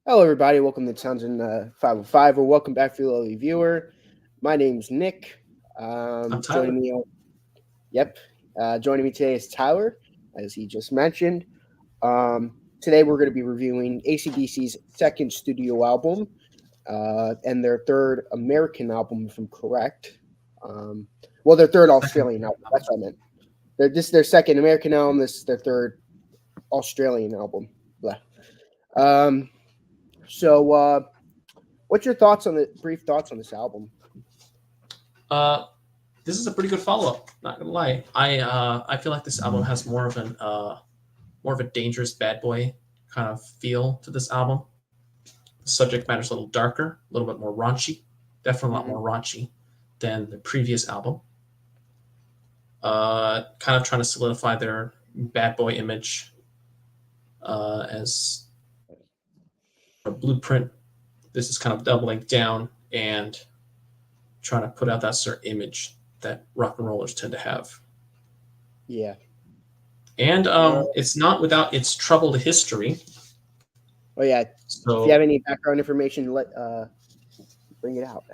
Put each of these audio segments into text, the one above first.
Hello, everybody. Welcome to Townsend 505, or welcome back, for the lovely viewer. My name's Nick. I'm Joining Tyler. me, yep, joining me today is Tyler, as he just mentioned. Today, we're going to be reviewing AC/DC's second studio album and their third American album, if I'm correct. Um, well, their third Second. Australian album. That's what I meant. This is their second American album. This is their third Australian album. Blah. Um, so, what's your thoughts on the brief thoughts on this album? Uh, this is a pretty good follow-up. Not gonna lie, I feel like this album has more of a dangerous bad boy kind of feel to this album. The subject matter's a little darker, a little bit more raunchy, definitely a lot Hmm. more raunchy than the previous album. Kind of trying to solidify their bad boy image as a blueprint. This is kind of doubling down and trying to put out that certain image that rock and rollers tend to have. Yeah. And Uh, it's not without its troubled history. oh yeah. If you So have any background information, let bring it out.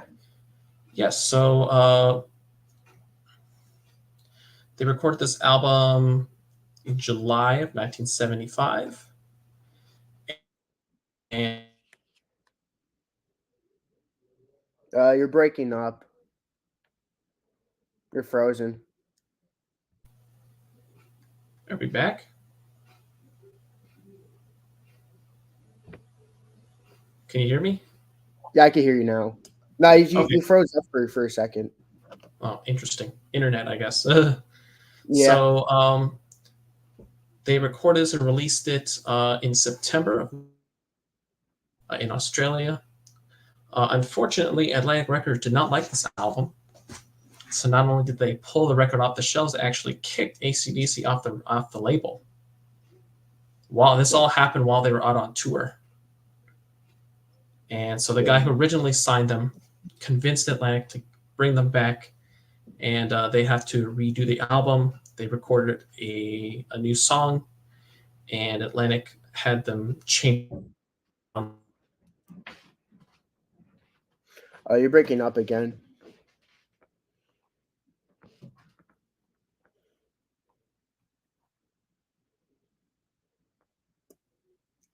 yes, so they recorded this album in July of 1975, and You're breaking up. You're frozen. are we back? Can you hear me? Yeah, I can hear you now. No, you Okay. froze up for a second. Oh, interesting. Internet, I guess. Yeah. So they recorded this and released it in September in Australia. Unfortunately, Atlantic Records did not like this album. So not only did they pull the record off the shelves, they actually kicked AC/DC off the label. While this all happened while they were out on tour, and so the Yeah. guy who originally signed them convinced Atlantic to bring them back, and they have to redo the album. They recorded a new song, and Atlantic had them change. You're breaking up again.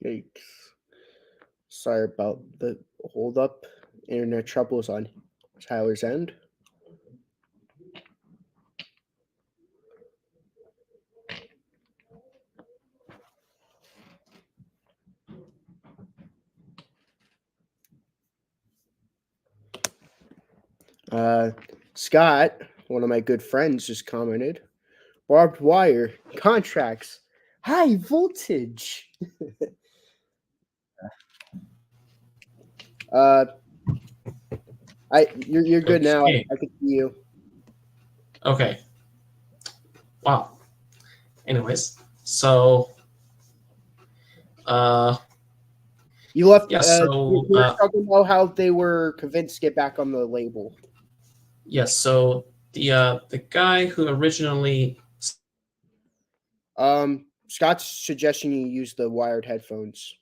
Yikes. Sorry about the hold up. Internet troubles on Tyler's end. Uh, Scott, one of my good friends, just commented barbed wire contracts, high voltage. Uh, you're good now. Okay. I can see you. Okay. Wow. Anyways, so uh, You left. yeah. You So were talking about how they were convinced to get back on the label. yes. So the guy who originally Scott's suggesting you use the wired headphones.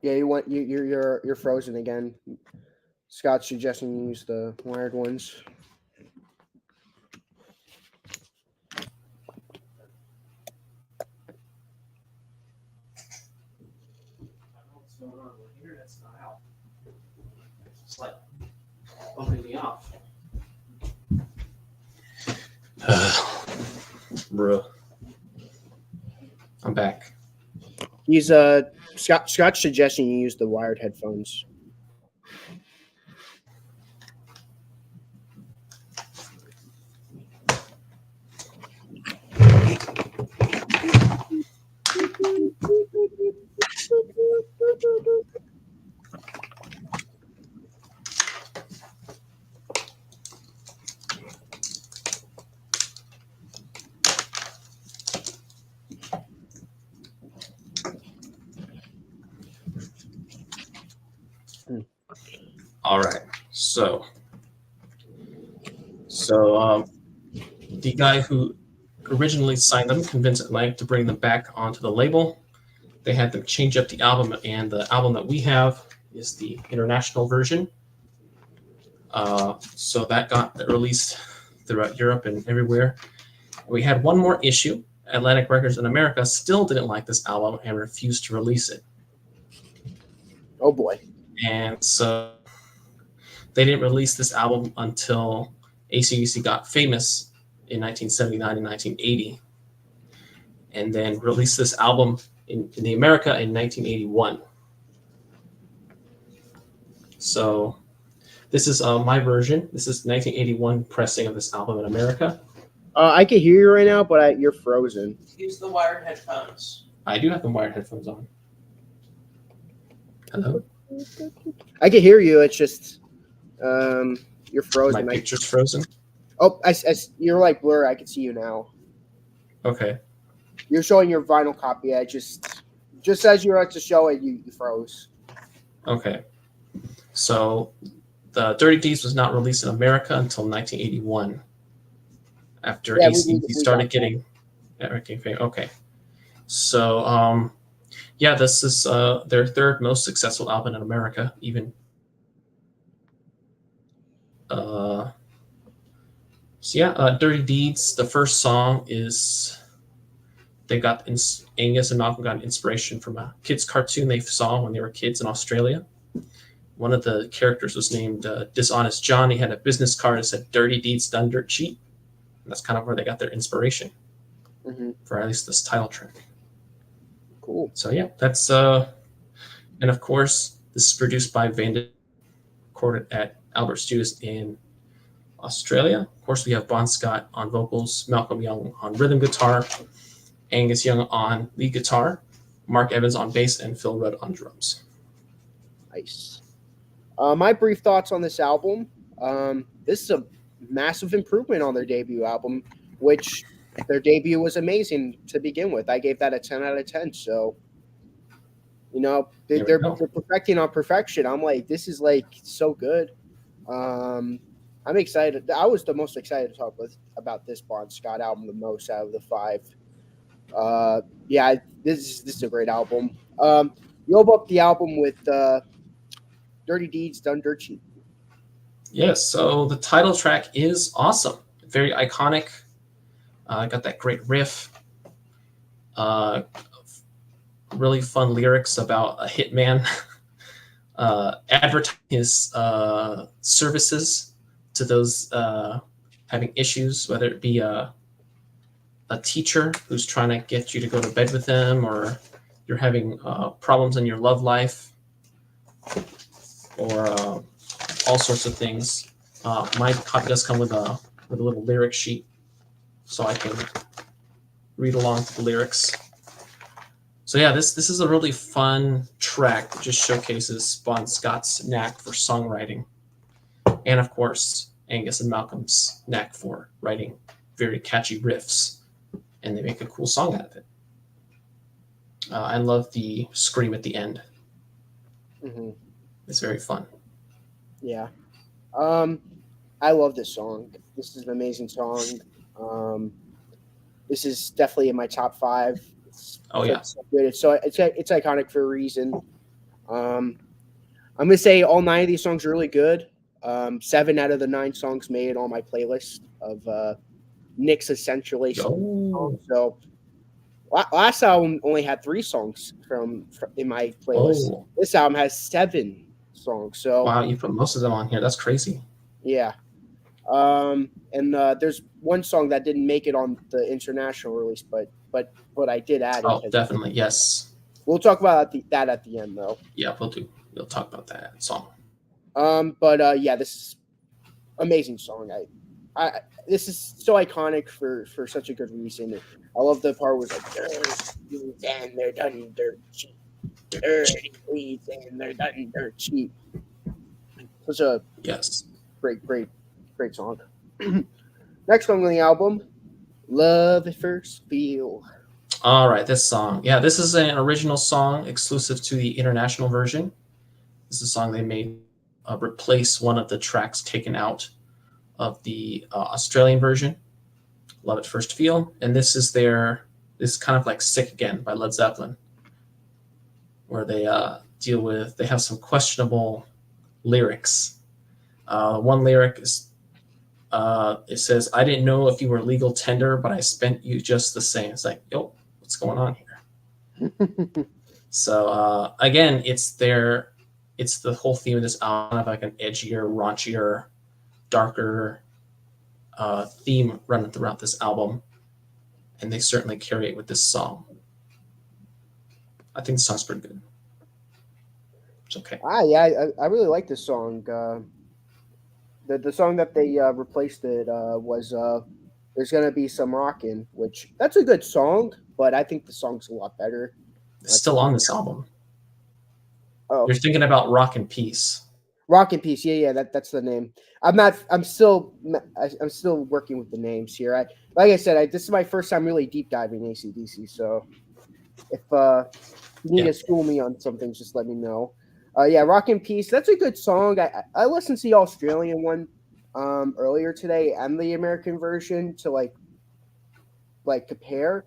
Yeah, you're frozen again. Scott's suggesting you use the wired ones. what's going on. My internet's not out. It's like bumping me off. Bro, I'm back. He's Scott's suggesting you use the wired headphones. All right. So the guy who originally signed them convinced Atlantic to bring them back onto the label. They had them change up the album, and the album that we have is the international version. So that got released throughout Europe and everywhere. We had one more issue. Atlantic Records in America still didn't like this album and refused to release it. Oh boy. And so they didn't release this album until AC/DC got famous in 1979 and 1980, and then released this album in the America in 1981. So this is my version. This is 1981 pressing of this album in America. I can hear you right now, but you're frozen. Use the wired headphones. I do have the wired headphones on. Hello? I can hear you. It's just you're frozen. My picture's frozen? Oh, you're like blur. I can see you now. Okay. You're showing your vinyl copy. I just as you were about to show it, you froze. Okay. So the Dirty Deeds was not released in America until 1981. After AC/DC started getting famous. Okay. So yeah, this is their third most successful album in America, even. So yeah, Dirty Deeds, the first song is they got Angus and Malcolm got inspiration from a kids cartoon they saw when they were kids in Australia. One of the characters was named Dishonest John. He had a business card that said "Dirty Deeds Done Dirt Cheap." And that's kind of where they got their inspiration for at least this title track. Cool. So yeah, that's and of course this is produced by Van, recorded at Albert Studios in Australia. Of course, we have Bon Scott on vocals, Malcolm Young on rhythm guitar, Angus Young on lead guitar, Mark Evans on bass, and Phil Rudd on drums. Nice. My brief thoughts on this album. This is a massive improvement on their debut album, which their debut was amazing to begin with. I gave that a 10 out of 10. So, they're perfecting on perfection. I'm like, this is like so good. I'm excited. I was the most excited to talk about this Bon Scott album the most out of the 5. Yeah, this is a great album. You open up the album with Dirty Deeds Done Dirt Cheap. Yes, so the title track is awesome. Very iconic. Got that great riff. Really fun lyrics about a hitman advertising his services to those having issues, whether it be a teacher who's trying to get you to go to bed with them, or you're having problems in your love life, or all sorts of things. My copy does come with a little lyric sheet, so I can read along to the lyrics. So yeah, this is a really fun track that just showcases Bon Scott's knack for songwriting, and of course Angus and Malcolm's knack for writing very catchy riffs, and they make a cool song out of it. I love the scream at the end. Mm-hmm. It's very fun. Yeah. I love this song. This is an amazing song. This is definitely in my top 5. It's so good. It's iconic for a reason. I'm gonna say all 9 of these songs are really good. 7 out of the 9 songs made on my playlist of Nick's essentially. So last album only had 3 songs from in my playlist. Oh. This album has 7 songs. So wow, you put most of them on here. That's crazy. Yeah. And there's one song that didn't make it on the international release, but I did add it. Oh, definitely, yes. We'll talk about that at the end, though. Yeah, we'll do. We'll talk about that song. Yeah, this is amazing song. This is so iconic for such a good reason. I love the part where it's like, and they're done dirt cheap. Dirty weeds and they're done dirt cheap. Such a great song. Next song on the album, Love at First Feel. All right, this song. Yeah, this is an original song exclusive to the international version. This is a song they made replace one of the tracks taken out of the Australian version, Love at First Feel. And this is kind of like Sick Again by Led Zeppelin, where they they have some questionable lyrics. One lyric is, it says, "I didn't know if you were legal tender, but I spent you just the same." It's like, yo, what's going on here? So again, it's the whole theme of this album of like an edgier, raunchier, darker theme running throughout this album, and they certainly carry it with this song. I think the song's pretty good. It's okay. Yeah, I really like this song. The song that they replaced it was "There's Gonna Be Some Rockin'," which that's a good song, but I think the song's a lot better. It's still on this album. Oh, You're thinking about Rock and Peace. Rock and Peace. Yeah, that's the name. I'm still working with the names here. Like I said, this is my first time really deep diving AC/DC. So if you need to school me on something, just let me know. Yeah, Rock and Peace. That's a good song. I listened to the Australian one earlier today and the American version to like compare.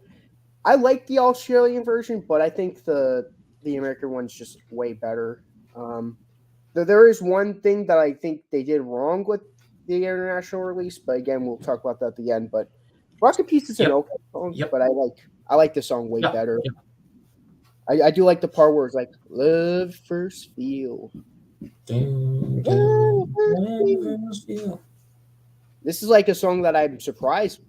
I like the Australian version, but I think the American one's just way better. There is one thing that I think they did wrong with the international release, but again, we'll talk about that at the end. But Rock and Peace is an okay song, but I like the song way better. Yep. I do like the part where it's like "Love First Feel." This is like a song that I'm surprised.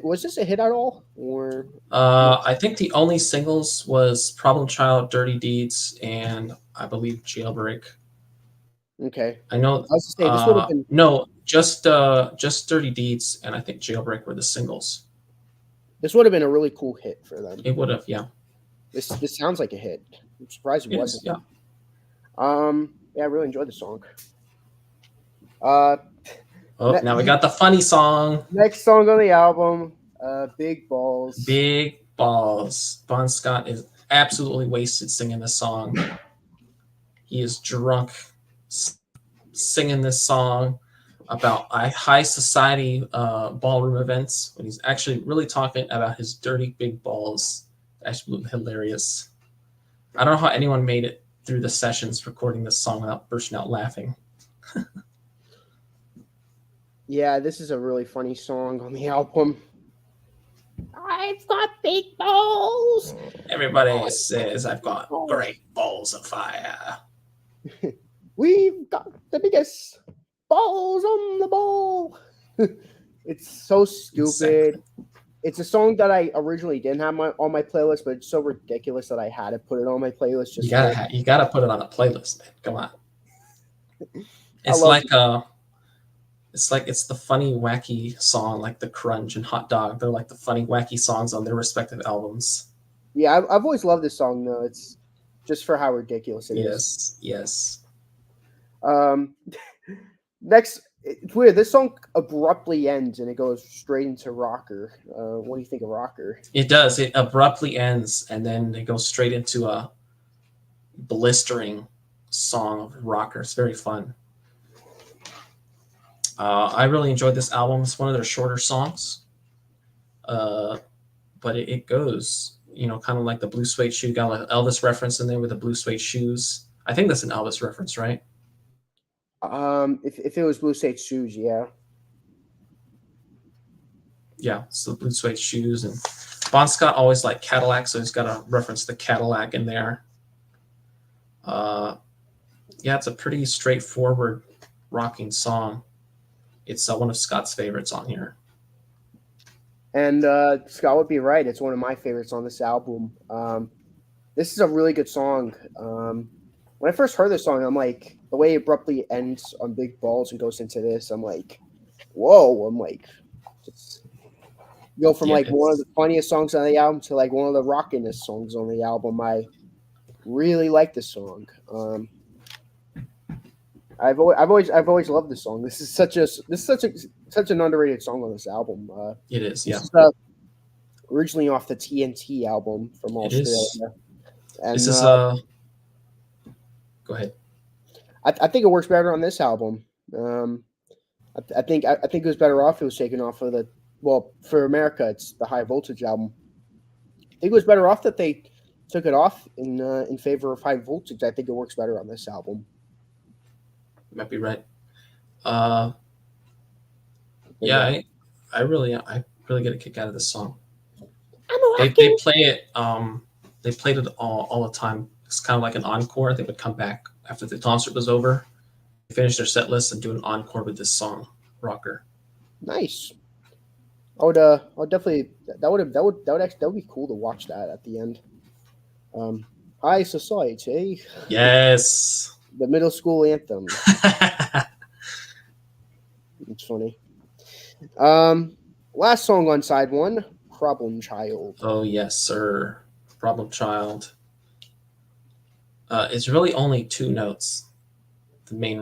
Was this a hit at all? Or I think the only singles was "Problem Child," "Dirty Deeds," and I believe "Jailbreak." Okay, I know. I was to say this would have been no, just "Dirty Deeds" and I think "Jailbreak" were the singles. This would have been a really cool hit for them. It would have, yeah. This sounds like a hit. I'm surprised it wasn't. Yeah. Yeah, I really enjoyed the song. Now we got the funny song. Next song on the album, "Big Balls." Big Balls. Bon Scott is absolutely wasted singing this song. He is drunk singing this song about high society ballroom events when he's actually really talking about his dirty big balls. Absolutely hilarious. I don't know how anyone made it through the sessions recording this song without bursting out laughing. Yeah, this is a really funny song on the album. I've got big balls. Everybody says I've got great balls of fire. We've got the biggest balls on the ball. It's so stupid. Exactly. It's a song that I originally didn't have on my playlist, but it's so ridiculous that I had to put it on my playlist. You gotta put it on a playlist, man. Come on. It's like it's the funny, wacky song, like the Crunch and Hot Dog. They're like the funny, wacky songs on their respective albums. Yeah, I've always loved this song though. It's just for how ridiculous it is. Yes. Next, it's weird. This song abruptly ends and it goes straight into rocker. What do you think of rocker? It does. It abruptly ends and then it goes straight into a blistering song of rocker. It's very fun. I really enjoyed this album. It's one of their shorter songs, but it goes, kind of like the Blue Suede Shoe. Got like Elvis reference in there with the Blue Suede Shoes. I think that's an Elvis reference, right? If it was Blue Suede Shoes, yeah. Yeah, so Blue Suede Shoes, and Bon Scott always liked Cadillac, so he's got to reference the Cadillac in there. Yeah, it's a pretty straightforward rocking song. It's one of Scott's favorites on here. And Scott would be right. It's one of my favorites on this album. This is a really good song. When I first heard this song, I'm like, the way it abruptly ends on Big Balls and goes into this, I'm like, whoa. I'm like, just go from one of the funniest songs on the album to like one of the rockinest songs on the album. I really like this song. I've always loved this song. This is such an underrated song on this album. It is, yeah. This is, originally off the TNT album from Australia. And this is go ahead. I think it works better on this album. I think it was better off if it was taken off of the, well, for America it's the High Voltage album. I think it was better off that they took it off in favor of High Voltage. I think it works better on this album. You might be right. Uh, But yeah, I really get a kick out of this song. I'm a They play it. They played it all the time. It's kind of like an encore. They would come back after the concert was over, finish their set list, and do an encore with this song, "Rocker." Nice. I would definitely that would be cool to watch that at the end. High Society, Yes. the middle school anthem. It's funny. Last song on side one, Problem Child. Oh yes, sir. Problem Child. It's really only two notes. The main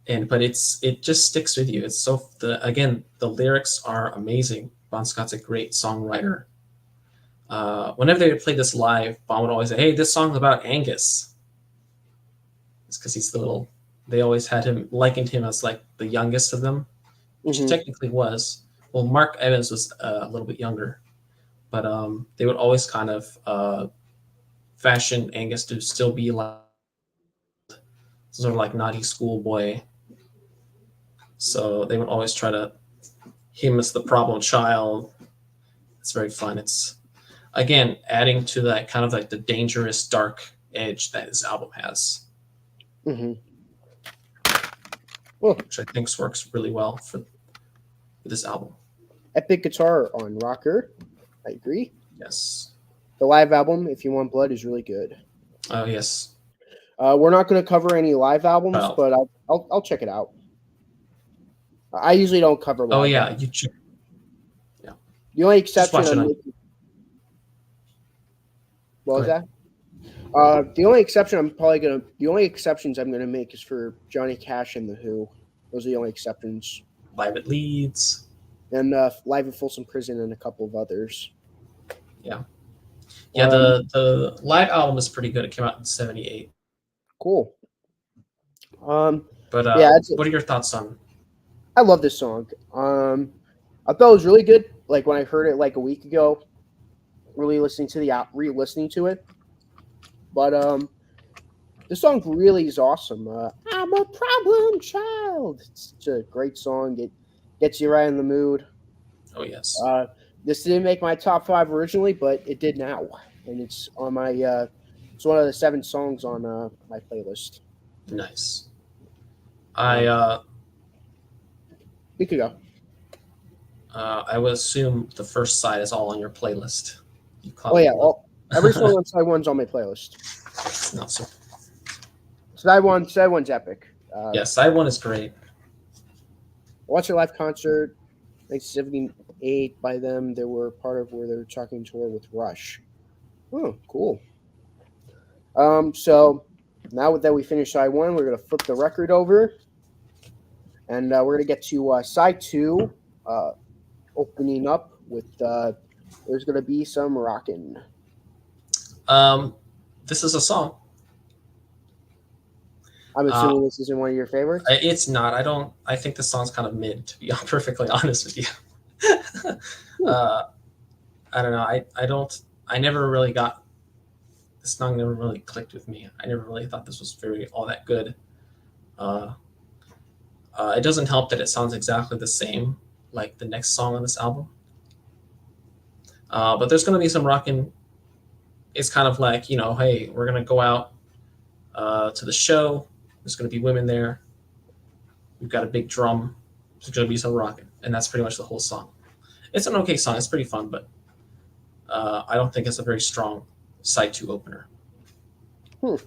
and but it just sticks with you. It's so the lyrics are amazing. Bon Scott's a great songwriter. Whenever they would play this live, Bon would always say, "Hey, this song's about Angus." It's because he's the little. They always had him likened him as like the youngest of them, which he technically was. Well, Mark Evans was a little bit younger, but they would always kind of fashion Angus to still be like sort of like naughty schoolboy. So they would always try to him as the problem child. It's very fun. It's again adding to that kind of like the dangerous dark edge that this album has. Well, which I think works really well for this album. Epic guitar on Rocker. I agree. Yes. The live album, If You Want Blood, is really good. Oh yes. We're not going to cover any live albums, but I'll check it out. I usually don't cover live. Oh yeah, albums. you check. Yeah. The only exception. What was that? The only exceptions I'm gonna make is for Johnny Cash and the Who. Those are the only exceptions. Live at Leeds. And Live at Folsom Prison and a couple of others. Yeah. Yeah, the live album is pretty good. It came out in '78. Cool. But yeah, what are your thoughts on? I love this song. I thought it was really good. Like when I heard it like a week ago, re-listening to it. But the song really is awesome. I'm a problem child. It's a great song. It gets you right in the mood. Oh yes. This didn't make my top 5 originally, but it did now, and it's on my. It's one of the 7 songs on my playlist. Nice. We could go. I would assume the first side is all on your playlist. Oh yeah, every song on side 1's on my playlist. Not so. Side 1's epic. Yeah, side 1 is great. Watch a live concert, 1978 by them. They were part of where they were talking tour with Rush. Oh, cool. So now that we finished side 1, we're gonna flip the record over, and we're gonna get to side 2, opening up with. There's gonna be some rockin'. This is a song. I'm assuming this isn't one of your favorites. It's not. I think the song's kind of mid, to be perfectly honest with you. I don't know. I never really got this song. Never really clicked with me. I never really thought this was all that good. It doesn't help that it sounds exactly the same like the next song on this album. But there's going to be some rocking. It's kind of like, hey, we're going to go out to the show. There's going to be women there. We've got a big drum. There's going to be some rocking. And that's pretty much the whole song. It's an okay song. It's pretty fun, but I don't think it's a very strong side 2 opener. I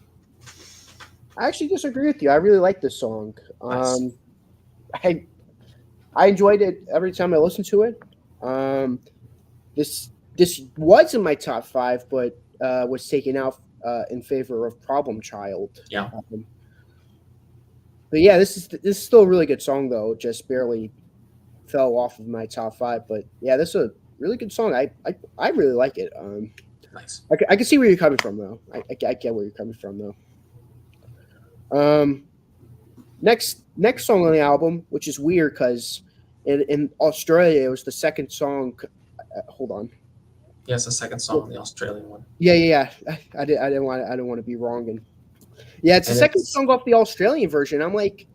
actually disagree with you. I really like this song. Nice. I enjoyed it every time I listened to it. This was in my top 5, but was taken out in favor of Problem Child. Yeah. But yeah, this is still a really good song though. Just barely fell off of my top 5. But yeah, this is a really good song. I really like it. Nice. I can see where you're coming from, though. I get where you're coming from, though. Next song on the album, which is weird because in Australia it was the second song. Hold on. Yeah, it's the second song on the Australian one. Yeah. I didn't want to be wrong, and yeah, it's the second song off the Australian version. I'm like,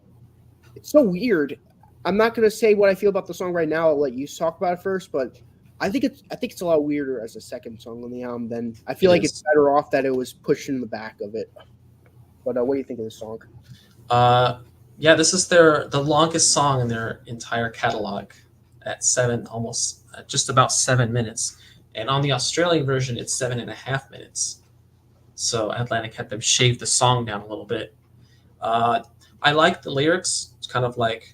it's so weird. I'm not gonna say what I feel about the song right now. I'll let you talk about it first, but I think it's a lot weirder as a second song on the album. Than I feel like it's better off that it was pushed in the back of it. But what do you think of the song? Yeah, this is the longest song in their entire catalog, at just about 7 minutes, and on the Australian version it's 7.5 minutes. So Atlantic had them shave the song down a little bit. I like the lyrics. It's kind of like,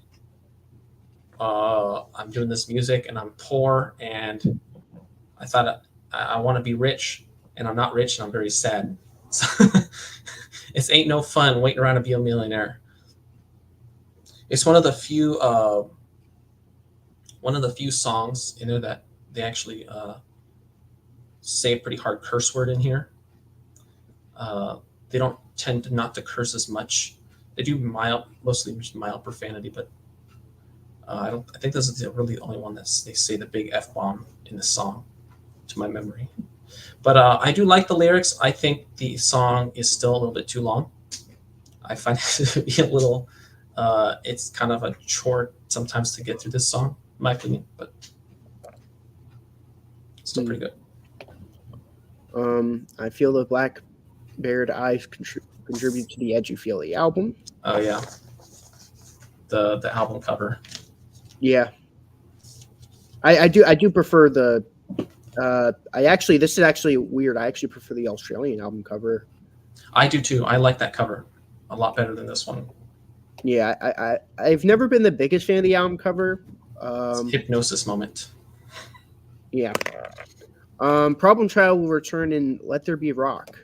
I'm doing this music and I'm poor, and I thought I want to be rich, and I'm not rich, and I'm very sad. So it ain't no fun waiting around to be a millionaire. It's one of the few songs in there that they actually say a pretty hard curse word in here. They don't tend not to curse as much. They do mostly mild profanity, but I think this is really the only one that they say the big F-bomb in the song, to my memory. But I do like the lyrics. I think the song is still a little bit too long. I find it to be a little. It's kind of a chore sometimes to get through this song, in my opinion, but still pretty good. I feel the black-bearded eyes contribute to the edgy feel of the album. Oh yeah, the album cover. Yeah, I do prefer the. This is actually weird. I actually prefer the Australian album cover. I do too. I like that cover a lot better than this one. Yeah, I've never been the biggest fan of the album cover. Hypnosis moment. Yeah. Problem Child will return in Let There Be Rock.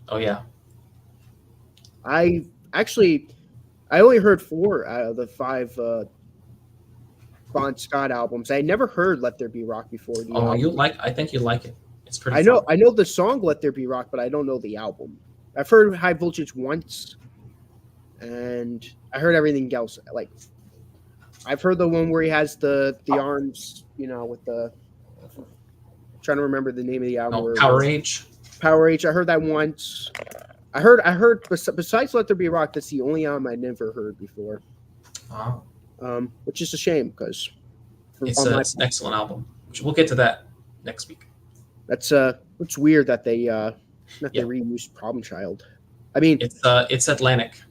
Oh yeah. I only heard 4 out of the 5 Bon Scott albums. I never heard Let There Be Rock before. I think you like it. It's pretty. I know the song Let There Be Rock, but I don't know the album. I've heard High Voltage once, and I heard everything else. Like, I've heard the one where he has the arms, with the. I'm trying to remember the name of the album. Power Age. Power Age. I heard that once. I heard besides Let There Be Rock, that's the only album I never heard before. Wow. Which is a shame because it's an excellent album. We'll get to that next week. It's weird that they they reused Problem Child. I mean, it's Atlantic.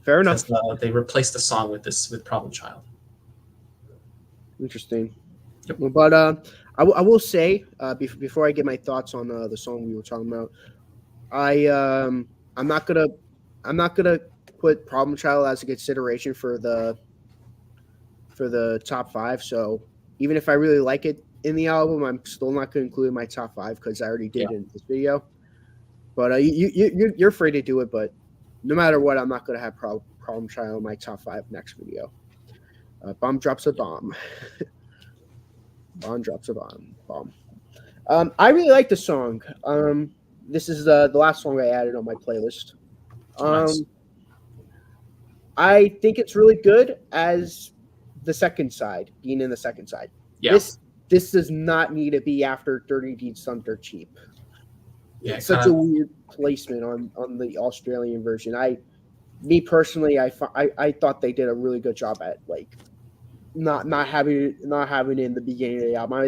Fair enough. They replaced the song with Problem Child. Interesting. Yep. But I will say before I get my thoughts on the song we were talking about, I'm not gonna put Problem Child as a consideration for the top 5. So even if I really like it in the album, I'm still not going to include it in my top 5 because I already did in this video. But you're free to do it. But no matter what, I'm not going to have Problem Child in my top 5 next video. Bomb drops a bomb. Bomb drops a bomb. I really like the song. This is the last song I added on my playlist. Nice. I think it's really good as the second side, being in the second side. Yeah. This does not need to be after 30 Deeds Done Dirt Cheap. Yeah, it's such a weird placement on the Australian version. Me personally, I thought they did a really good job at like not having it in the beginning of the album.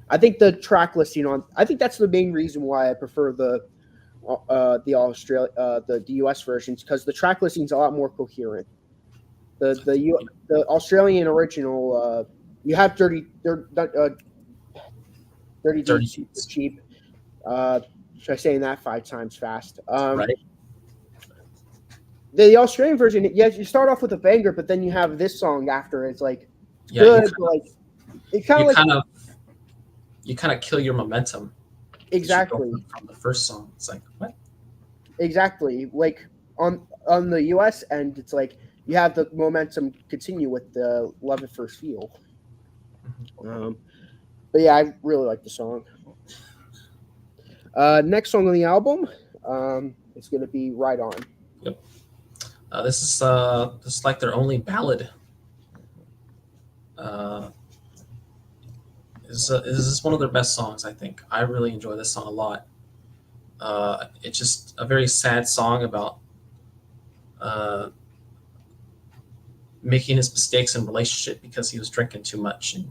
I think the track listing I think that's the main reason why I prefer the US versions, because the track listing is a lot more coherent. The Australian original, you have dirty Deeds Cheap. Should I say that 5 times fast? Right. The Australian version, yes, you start off with a banger, but then you have this song after. It's like good, but like it you kind of kill your momentum. Exactly. From the first song, it's like what? Exactly. Like on the US end, it's like you have the momentum continue with the Love at First Feel. But yeah, I really like the song. Next song on the album, is going to be "Right On." Yep. This is like their only ballad. This is one of their best songs, I think. I really enjoy this song a lot. It's just a very sad song about uh, making his mistakes in relationship because he was drinking too much and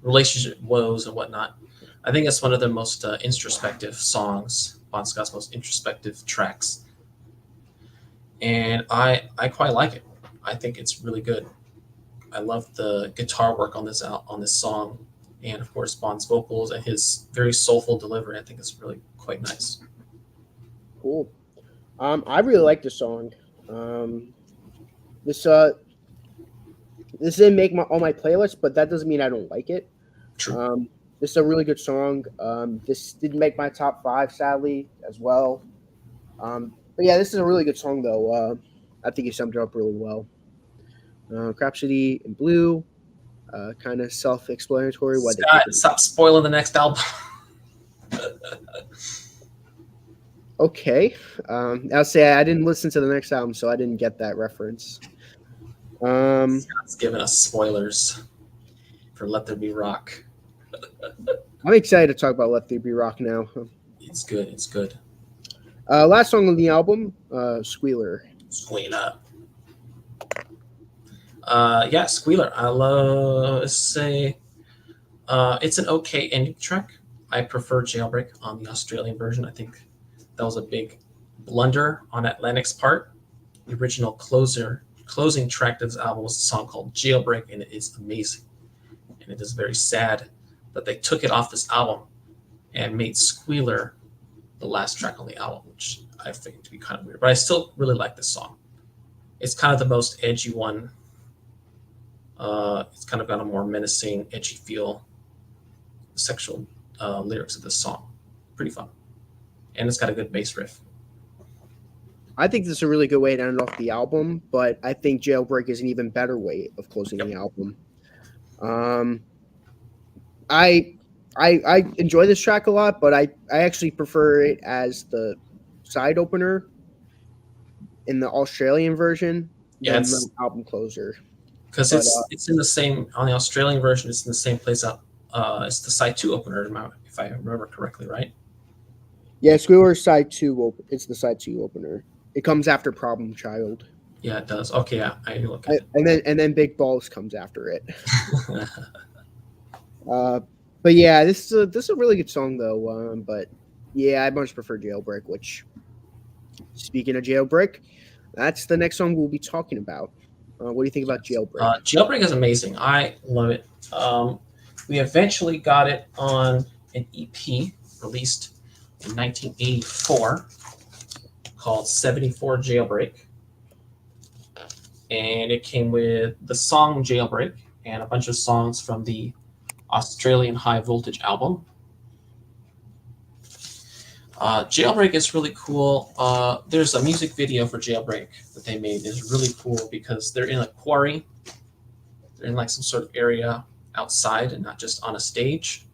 relationship woes and whatnot. I think it's one of the most introspective songs, Bon Scott's most introspective tracks, and I quite like it. I think it's really good. I love the guitar work on this song, and of course Bond's vocals and his very soulful delivery. I think it's really quite nice. Cool. I really like this song. This didn't make all my playlists, but that doesn't mean I don't like it. True. This is a really good song. This didn't make my top 5, sadly, as well. But yeah, this is a really good song, though. I think you summed it up really well. Crap City in Blue, kind of self-explanatory. Why they Scott, stop spoiling the next album. Okay. I'll say I didn't listen to the next album, so I didn't get that reference. Scott's giving us spoilers for Let There Be Rock. I'm excited to talk about Let There Be Rock now. It's good. It's good. Last song on the album, Squealer. Squealer. Yeah, Squealer. I love say it's an okay ending track. I prefer Jailbreak on the Australian version. I think that was a big blunder on Atlantic's part. The original closing track to this album was a song called Jailbreak, and it is amazing. And it is very sad that they took it off this album and made Squealer the last track on the album, which I think to be kind of weird. But I still really like this song. It's kind of the most edgy one. It's kind of got a more menacing, edgy feel, sexual lyrics of this song. Pretty fun. And it's got a good bass riff. I think this is a really good way to end off the album, but I think Jailbreak is an even better way of closing the album. I enjoy this track a lot, but I actually prefer it as the side opener in the Australian version than the album closer. Because it's in the same on the Australian version. It's in the same place up. It's the side 2 opener, if I remember correctly, right? Yeah, Squealer side 2. It's the side 2 opener. It comes after Problem Child. Yeah, it does. Okay, yeah, I look at it. And then Big Balls comes after it. But yeah, this is a really good song though. But yeah, I much prefer Jailbreak. Which, speaking of Jailbreak, that's the next song we'll be talking about. What do you think about Jailbreak? Jailbreak is amazing. I love it. We eventually got it on an EP released in 1984 called 74 Jailbreak. And it came with the song Jailbreak and a bunch of songs from the Australian High Voltage album. Jailbreak is really cool. There's a music video for Jailbreak that they made. It's really cool because they're in a quarry. They're in like some sort of area outside and not just on a stage.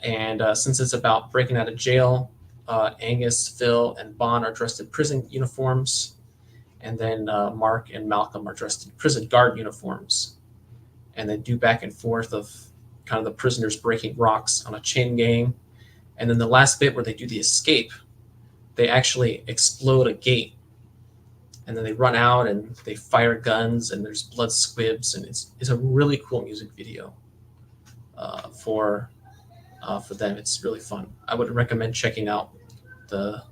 And since it's about breaking out of jail, Angus, Phil, and Bon are dressed in prison uniforms. And then Mark and Malcolm are dressed in prison guard uniforms. And they do back and forth of kind of the prisoners breaking rocks on a chain gang. And then the last bit where they do the escape, they actually explode a gate. And then they run out and they fire guns and there's blood squibs. And it's a really cool music video for them. It's really fun. I would recommend checking out the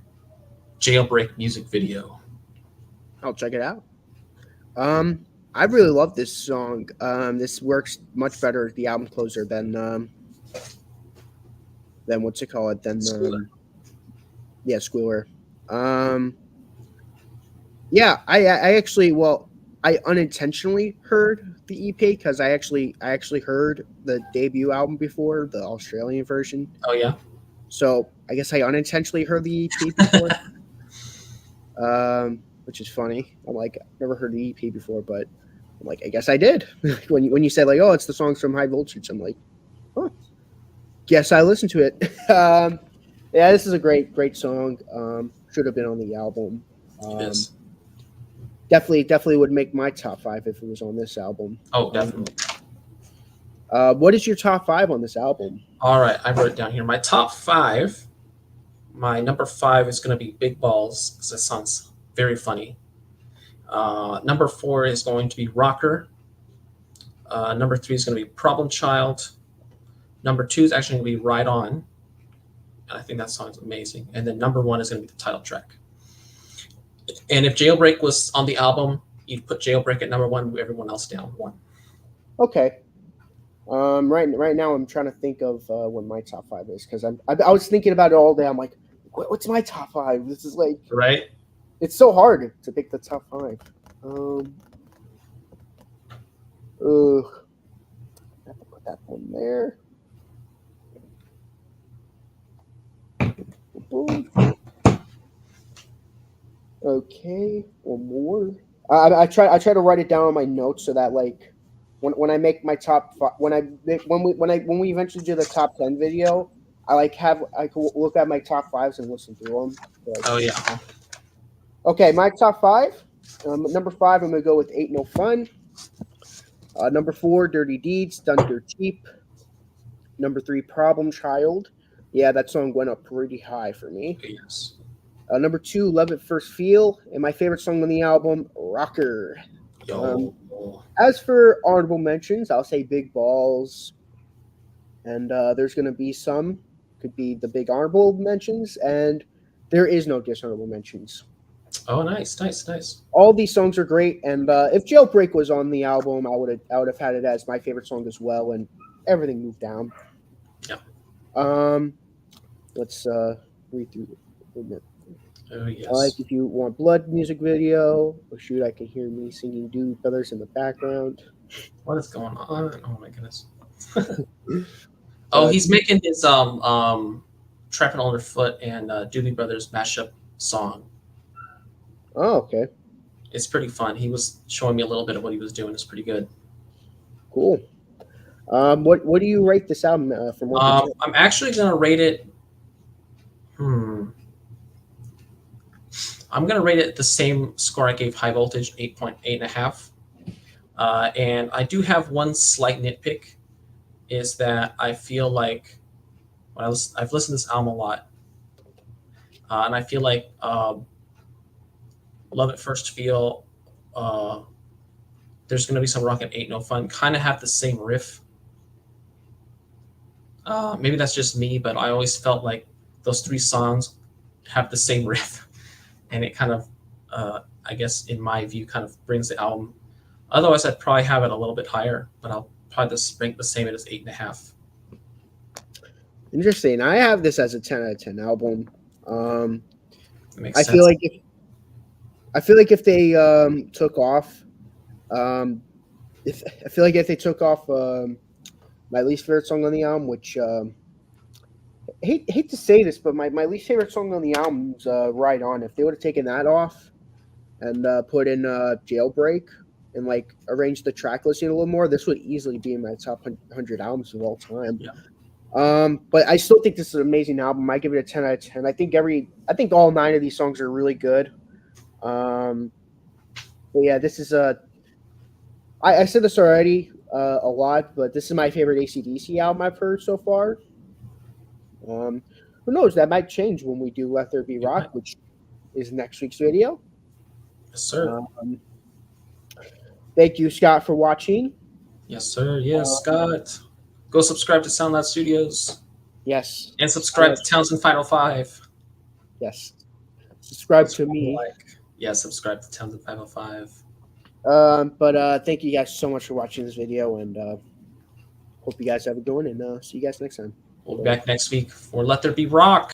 Jailbreak music video. I'll check it out. I really love this song. This works much better as the album closer than what's it called? Squealer. Squealer. Yeah, I actually I unintentionally heard the EP because I actually heard the debut album before, the Australian version. Oh yeah. So I guess I unintentionally heard the EP before. Which is funny. I'm like, I've never heard the EP before, but I'm like, I guess I did. when you said like, oh, it's the songs from High Voltage, I'm like, oh, guess I listened to it. Yeah, this is a great song. Should have been on the album. It is. Definitely would make my top 5 if it was on this album. Oh, definitely. What is your top 5 on this album? All right, I wrote it down here. My top 5. My number 5 is going to be Big Balls because that sounds very funny. Number 4 is going to be Rocker. Number 3 is going to be Problem Child. Number 2 is actually going to be Ride On. And I think that song is amazing. And then number 1 is going to be the title track. And if Jailbreak was on the album, you'd put Jailbreak at number 1, move everyone else down 1. Okay. Right now I'm trying to think of what my top 5 is because I was thinking about it all day. I'm like, what's my top 5? This is like Right? it's so hard to pick the top 5. I have to put that one there. Okay, one more. I try to write it down on my notes so that like when I make my top 5, when we eventually do the top 10 video, I can look at my top 5s and listen to them. Like, Oh, yeah. okay, my top 5. Number 5, I'm gonna go with Ain't No Fun. Number 4, Dirty Deeds, Done Dirt Cheap. Number 3, Problem Child. Yeah, that song went up pretty high for me. Yes. Number 2, Love at First Feel, and my favorite song on the album, Rocker. Yo. As for honorable mentions, I'll say Big Balls, and there's going to be some, could be the big honorable mentions, and there is no dishonorable mentions. Oh, nice. All these songs are great, and if Jailbreak was on the album, I would have had it as my favorite song as well, and everything moved down. Yeah. Let's read through it. Oh, yes. Like If You Want Blood music video. Oh shoot, I can hear me singing Doobie Brothers in the background. What is going on? Oh my goodness. Oh, he's making his Trapping Underfoot and Doobie Brothers mashup song. Oh, okay. It's pretty fun. He was showing me a little bit of what he was doing. It's pretty good. Cool. What do you rate this album from 1 to 10? I'm actually gonna rate it. I'm gonna rate it the same score I gave High Voltage, 8.8.5. And I do have one slight nitpick, is that I feel like I've listened to this album a lot, and I feel like Love at First Feel, There's Gonna Be Some Rock and Ain't No Fun kind of have the same riff. Maybe that's just me, but I always felt like those 3 songs have the same riff, and it kind of, I guess, in my view, kind of brings the album. Otherwise, I'd probably have it a little bit higher, but I'll probably just rank the same as 8.5. Interesting. I have this as a 10 out of 10 album. Makes I sense. feel like if they took off, if they took off my least favorite song on the album, which hate to say this, but my least favorite song on the album is Ride On. If they would have taken that off and put in Jailbreak and like arranged the track listing a little more, this would easily be in my top 100 albums of all time. Yeah. But I still think this is an amazing album. I give it a 10 out of 10. I think all 9 of these songs are really good. But yeah, this is I said this already a lot, but this is my favorite AC/DC album I've heard so far. Who knows? That might change when we do Let There Be Rock, which is next week's video. Yes, sir. Thank you, Scott, for watching. Yes, sir. Yes, Scott. Go subscribe to SoundLoud Studios. Yes. And subscribe to Townsend Final 5. Yes. Subscribe to me. Yeah, subscribe to Townsend 505. But thank you guys so much for watching this video, and hope you guys have a good one, and see you guys next time. We'll be back next week for Let There Be Rock.